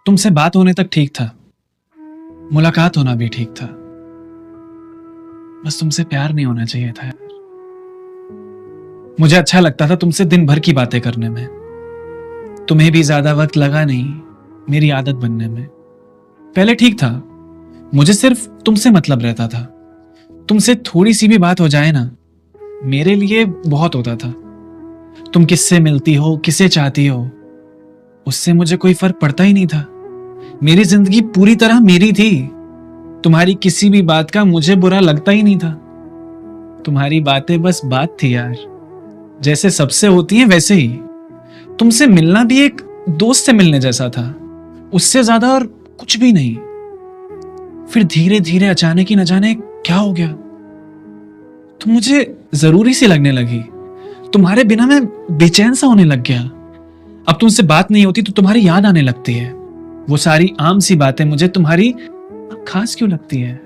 तुमसे बात होने तक ठीक था, मुलाकात होना भी ठीक था। बस तुमसे प्यार नहीं होना चाहिए था यार। मुझे अच्छा लगता था तुमसे दिन भर की बातें करने में। तुम्हें भी ज्यादा वक्त लगा नहीं मेरी आदत बनने में। पहले ठीक था, मुझे सिर्फ तुमसे मतलब रहता था। तुमसे थोड़ी सी भी बात हो जाए ना, मेरे लिए बहुत होता था। तुम किससे मिलती हो, किसे चाहती हो, उससे मुझे कोई फर्क पड़ता ही नहीं था। मेरी जिंदगी पूरी तरह मेरी थी। तुम्हारी किसी भी बात का मुझे बुरा लगता ही नहीं था। तुम्हारी बातें बस बात थी यार, जैसे सबसे होती है वैसे ही। तुमसे मिलना भी एक दोस्त से मिलने जैसा था, उससे ज्यादा और कुछ भी नहीं। फिर धीरे धीरे अचानक ही न जाने क्या हो गया, तुम मुझे जरूरी सी लगने लगी। तुम्हारे बिना मैं बेचैन सा होने लग गया। अब तुमसे बात नहीं होती तो तुम्हारी याद आने लगती है। वो सारी आम सी बातें मुझे तुम्हारी अब खास क्यों लगती है।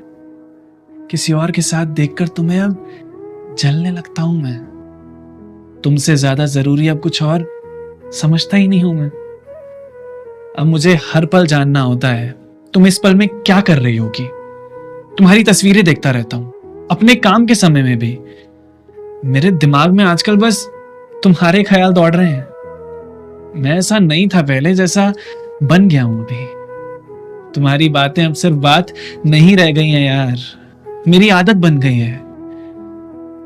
किसी और के साथ देखकर तुम्हें अब जलने लगता हूं मैं। तुमसे ज्यादा जरूरी अब कुछ और समझता ही नहीं हूं मैं। अब मुझे हर पल जानना होता है तुम इस पल में क्या कर रही होगी। तुम्हारी तस्वीरें देखता रहता हूं अपने काम के समय में भी। मेरे दिमाग में आजकल बस तुम्हारे ख्याल दौड़ रहे हैं। मैं ऐसा नहीं था पहले जैसा बन गया हूं अभी। तुम्हारी बातें अब सिर्फ बात नहीं रह गई हैं यार, मेरी आदत बन गई है।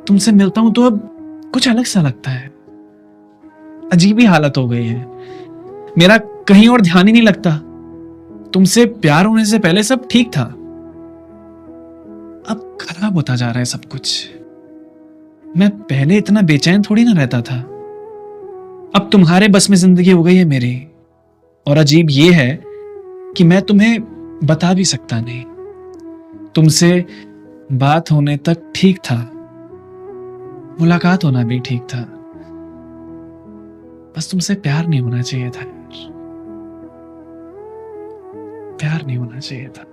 तुमसे मिलता हूं तो अब कुछ अलग सा लगता है। अजीब ही हालत हो गई है, मेरा कहीं और ध्यान ही नहीं लगता। तुमसे प्यार होने से पहले सब ठीक था, अब खराब होता जा रहा है सब कुछ। मैं पहले इतना बेचैन थोड़ी ना रहता था। अब तुम्हारे बस में जिंदगी हो गई है मेरी। और अजीब ये है कि मैं तुम्हें बता भी सकता नहीं। तुमसे बात होने तक ठीक था, मुलाकात होना भी ठीक था। बस तुमसे प्यार नहीं होना चाहिए था यार, प्यार नहीं होना चाहिए था।